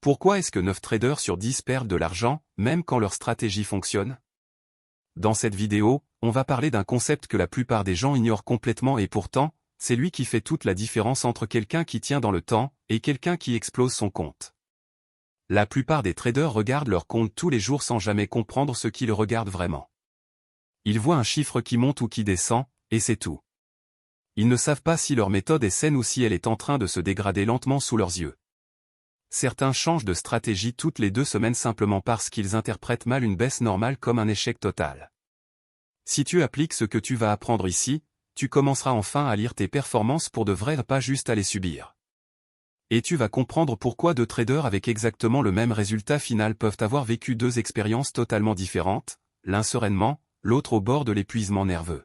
Pourquoi est-ce que 9 traders sur 10 perdent de l'argent, même quand leur stratégie fonctionne? Dans cette vidéo, on va parler d'un concept que la plupart des gens ignorent complètement et pourtant, c'est lui qui fait toute la différence entre quelqu'un qui tient dans le temps et quelqu'un qui explose son compte. La plupart des traders regardent leur compte tous les jours sans jamais comprendre ce qu'ils regardent vraiment. Ils voient un chiffre qui monte ou qui descend, et c'est tout. Ils ne savent pas si leur méthode est saine ou si elle est en train de se dégrader lentement sous leurs yeux. Certains changent de stratégie toutes les 2 semaines simplement parce qu'ils interprètent mal une baisse normale comme un échec total. Si tu appliques ce que tu vas apprendre ici, tu commenceras enfin à lire tes performances pour de vrai, pas juste à les subir. Et tu vas comprendre pourquoi 2 traders avec exactement le même résultat final peuvent avoir vécu 2 expériences totalement différentes, l'un sereinement, l'autre au bord de l'épuisement nerveux.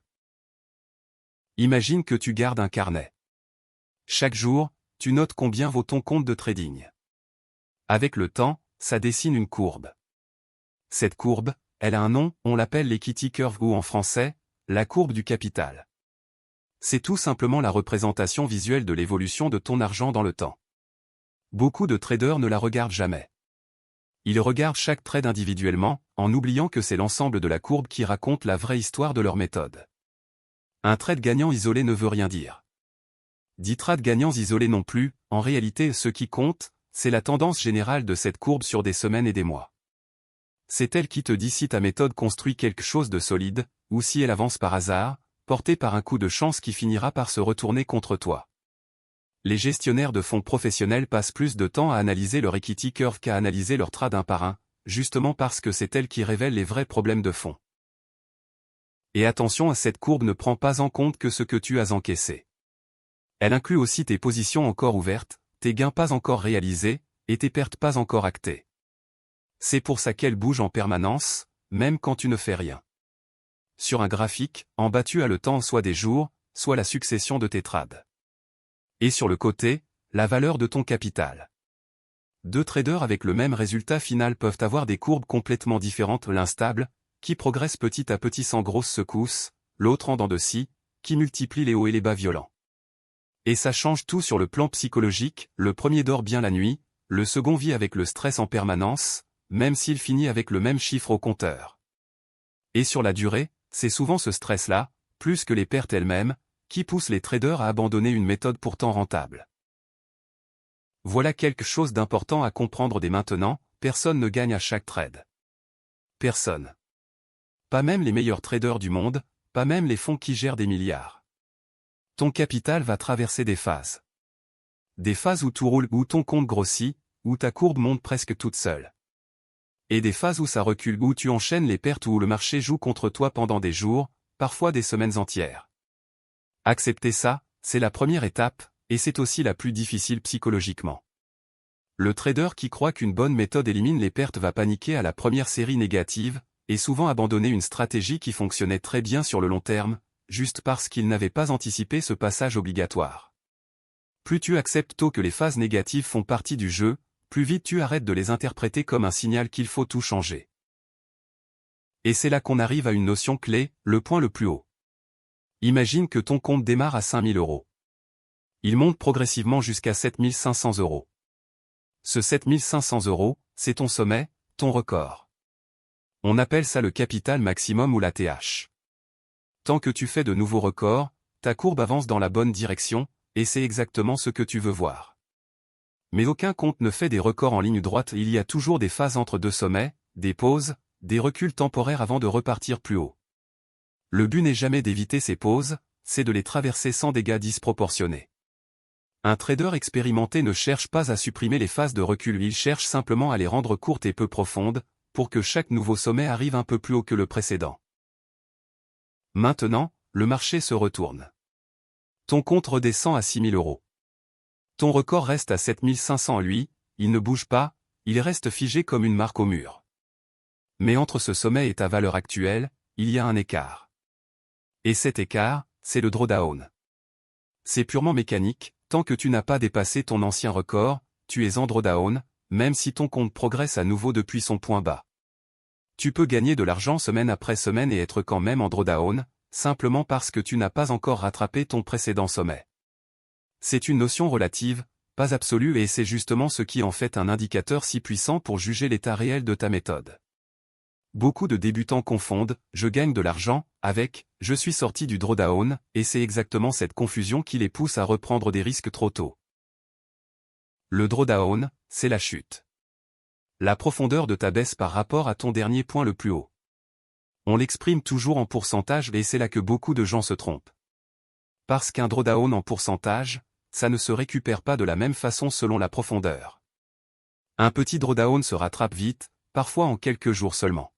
Imagine que tu gardes un carnet. Chaque jour, tu notes combien vaut ton compte de trading. Avec le temps, ça dessine une courbe. Cette courbe, elle a un nom, on l'appelle l'equity curve ou en français, la courbe du capital. C'est tout simplement la représentation visuelle de l'évolution de ton argent dans le temps. Beaucoup de traders ne la regardent jamais. Ils regardent chaque trade individuellement, en oubliant que c'est l'ensemble de la courbe qui raconte la vraie histoire de leur méthode. Un trade gagnant isolé ne veut rien dire. 10 trades gagnants isolés non plus, en réalité ce qui compte, c'est la tendance générale de cette courbe sur des semaines et des mois. C'est elle qui te dit si ta méthode construit quelque chose de solide, ou si elle avance par hasard, portée par un coup de chance qui finira par se retourner contre toi. Les gestionnaires de fonds professionnels passent plus de temps à analyser leur equity curve qu'à analyser leur trade un par un, justement parce que c'est elle qui révèle les vrais problèmes de fond. Et attention, à cette courbe ne prend pas en compte que ce que tu as encaissé. Elle inclut aussi tes positions encore ouvertes, tes gains pas encore réalisés, et tes pertes pas encore actées. C'est pour ça qu'elle bouge en permanence, même quand tu ne fais rien. Sur un graphique, en bas tu as le temps soit des jours, soit la succession de tes trades. Et sur le côté, la valeur de ton capital. 2 traders avec le même résultat final peuvent avoir des courbes complètement différentes, l'un stable, qui progresse petit à petit sans grosse secousse, l'autre en dents de scie, qui multiplie les hauts et les bas violents. Et ça change tout sur le plan psychologique, le premier dort bien la nuit, le second vit avec le stress en permanence, même s'il finit avec le même chiffre au compteur. Et sur la durée, c'est souvent ce stress-là, plus que les pertes elles-mêmes, qui pousse les traders à abandonner une méthode pourtant rentable. Voilà quelque chose d'important à comprendre dès maintenant, personne ne gagne à chaque trade. Personne. Pas même les meilleurs traders du monde, pas même les fonds qui gèrent des milliards. Ton capital va traverser des phases. Des phases où tout roule, où ton compte grossit, où ta courbe monte presque toute seule. Et des phases où ça recule, où tu enchaînes les pertes, où le marché joue contre toi pendant des jours, parfois des semaines entières. Accepter ça, c'est la première étape, et c'est aussi la plus difficile psychologiquement. Le trader qui croit qu'une bonne méthode élimine les pertes va paniquer à la première série négative, et souvent abandonner une stratégie qui fonctionnait très bien sur le long terme, juste parce qu'il n'avait pas anticipé ce passage obligatoire. Plus tu acceptes tôt que les phases négatives font partie du jeu, plus vite tu arrêtes de les interpréter comme un signal qu'il faut tout changer. Et c'est là qu'on arrive à une notion clé, le point le plus haut. Imagine que ton compte démarre à 5000 €. Il monte progressivement jusqu'à 7500 €. Ce 7500 €, c'est ton sommet, ton record. On appelle ça le capital maximum ou la TH. Tant que tu fais de nouveaux records, ta courbe avance dans la bonne direction, et c'est exactement ce que tu veux voir. Mais aucun compte ne fait des records en ligne droite, il y a toujours des phases entre 2 sommets, des pauses, des reculs temporaires avant de repartir plus haut. Le but n'est jamais d'éviter ces pauses, c'est de les traverser sans dégâts disproportionnés. Un trader expérimenté ne cherche pas à supprimer les phases de recul, il cherche simplement à les rendre courtes et peu profondes, pour que chaque nouveau sommet arrive un peu plus haut que le précédent. Maintenant, le marché se retourne. Ton compte redescend à 6000 €. Ton record reste à 7500 €, lui, il ne bouge pas, il reste figé comme une marque au mur. Mais entre ce sommet et ta valeur actuelle, il y a un écart. Et cet écart, c'est le drawdown. C'est purement mécanique, tant que tu n'as pas dépassé ton ancien record, tu es en drawdown, même si ton compte progresse à nouveau depuis son point bas. Tu peux gagner de l'argent semaine après semaine et être quand même en drawdown, simplement parce que tu n'as pas encore rattrapé ton précédent sommet. C'est une notion relative, pas absolue, et c'est justement ce qui en fait un indicateur si puissant pour juger l'état réel de ta méthode. Beaucoup de débutants confondent « je gagne de l'argent » avec « je suis sorti du drawdown » et c'est exactement cette confusion qui les pousse à reprendre des risques trop tôt. Le drawdown, c'est la chute. La profondeur de ta baisse par rapport à ton dernier point le plus haut. On l'exprime toujours en pourcentage et c'est là que beaucoup de gens se trompent. Parce qu'un drawdown en pourcentage, ça ne se récupère pas de la même façon selon la profondeur. Un petit drawdown se rattrape vite, parfois en quelques jours seulement.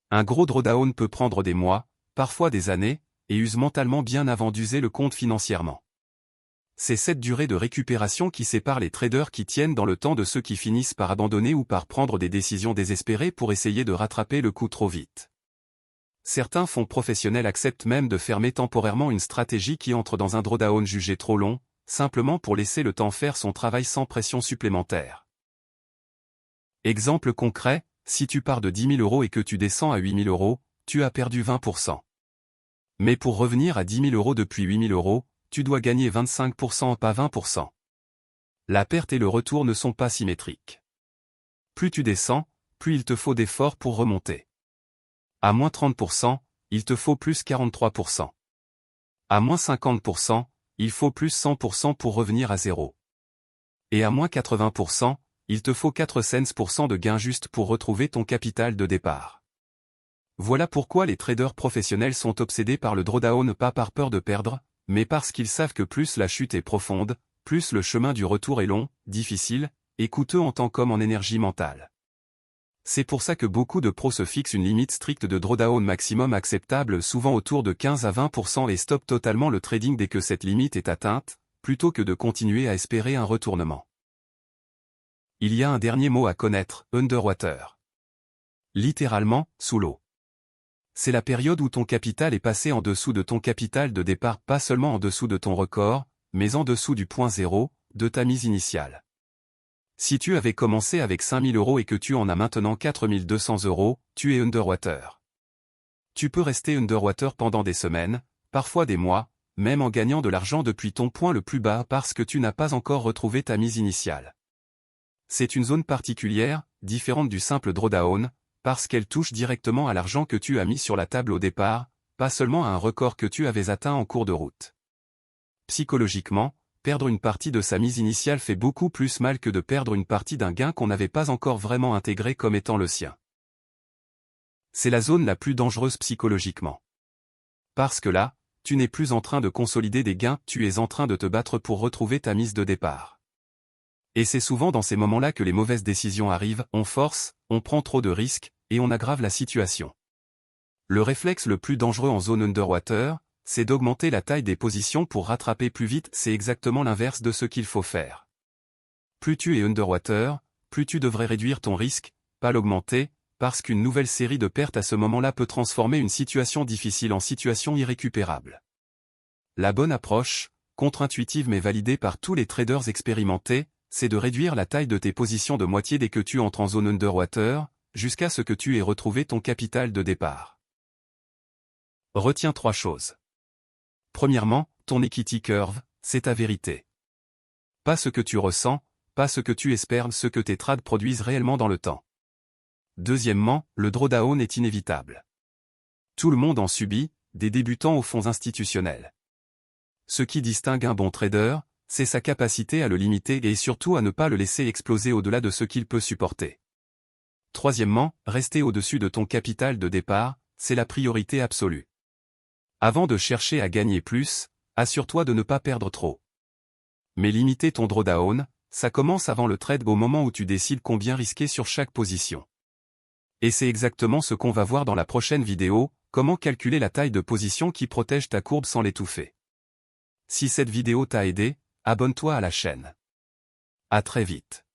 Un gros drawdown peut prendre des mois, parfois des années, et use mentalement bien avant d'user le compte financièrement. C'est cette durée de récupération qui sépare les traders qui tiennent dans le temps de ceux qui finissent par abandonner ou par prendre des décisions désespérées pour essayer de rattraper le coup trop vite. Certains fonds professionnels acceptent même de fermer temporairement une stratégie qui entre dans un drawdown jugé trop long, simplement pour laisser le temps faire son travail sans pression supplémentaire. Exemple concret, si tu pars de 10 000 € et que tu descends à 8 000 €, tu as perdu 20%. Mais pour revenir à 10 000 € depuis 8 000 €, tu dois gagner 25%, pas 20%. La perte et le retour ne sont pas symétriques. Plus tu descends, plus il te faut d'efforts pour remonter. À moins 30%, il te faut plus 43%. À moins 50%, il faut plus 100% pour revenir à zéro. Et à moins 80%, il te faut 4 cents % de gain juste pour retrouver ton capital de départ. Voilà pourquoi les traders professionnels sont obsédés par le drawdown, pas par peur de perdre, mais parce qu'ils savent que plus la chute est profonde, plus le chemin du retour est long, difficile, et coûteux en temps comme en énergie mentale. C'est pour ça que beaucoup de pros se fixent une limite stricte de drawdown maximum acceptable, souvent autour de 15 à 20%, et stoppent totalement le trading dès que cette limite est atteinte, plutôt que de continuer à espérer un retournement. Il y a un dernier mot à connaître, underwater. Littéralement, sous l'eau. C'est la période où ton capital est passé en dessous de ton capital de départ, pas seulement en dessous de ton record, mais en dessous du point zéro, de ta mise initiale. Si tu avais commencé avec 5 000 € et que tu en as maintenant 4 200 €, tu es underwater. Tu peux rester underwater pendant des semaines, parfois des mois, même en gagnant de l'argent depuis ton point le plus bas parce que tu n'as pas encore retrouvé ta mise initiale. C'est une zone particulière, différente du simple drawdown, parce qu'elle touche directement à l'argent que tu as mis sur la table au départ, pas seulement à un record que tu avais atteint en cours de route. Psychologiquement, perdre une partie de sa mise initiale fait beaucoup plus mal que de perdre une partie d'un gain qu'on n'avait pas encore vraiment intégré comme étant le sien. C'est la zone la plus dangereuse psychologiquement. Parce que là, tu n'es plus en train de consolider des gains, tu es en train de te battre pour retrouver ta mise de départ. Et c'est souvent dans ces moments-là que les mauvaises décisions arrivent, on force, on prend trop de risques, et on aggrave la situation. Le réflexe le plus dangereux en zone underwater, c'est d'augmenter la taille des positions pour rattraper plus vite, c'est exactement l'inverse de ce qu'il faut faire. Plus tu es underwater, plus tu devrais réduire ton risque, pas l'augmenter, parce qu'une nouvelle série de pertes à ce moment-là peut transformer une situation difficile en situation irrécupérable. La bonne approche, contre-intuitive mais validée par tous les traders expérimentés, c'est de réduire la taille de tes positions de moitié dès que tu entres en zone underwater, jusqu'à ce que tu aies retrouvé ton capital de départ. Retiens 3 choses. Premièrement, ton equity curve, c'est ta vérité. Pas ce que tu ressens, pas ce que tu espères, ce que tes trades produisent réellement dans le temps. Deuxièmement, le drawdown est inévitable. Tout le monde en subit, des débutants aux fonds institutionnels. Ce qui distingue un bon trader, c'est sa capacité à le limiter et surtout à ne pas le laisser exploser au-delà de ce qu'il peut supporter. Troisièmement, rester au-dessus de ton capital de départ, c'est la priorité absolue. Avant de chercher à gagner plus, assure-toi de ne pas perdre trop. Mais limiter ton drawdown, ça commence avant le trade, au moment où tu décides combien risquer sur chaque position. Et c'est exactement ce qu'on va voir dans la prochaine vidéo, comment calculer la taille de position qui protège ta courbe sans l'étouffer. Si cette vidéo t'a aidé, abonne-toi à la chaîne. À très vite.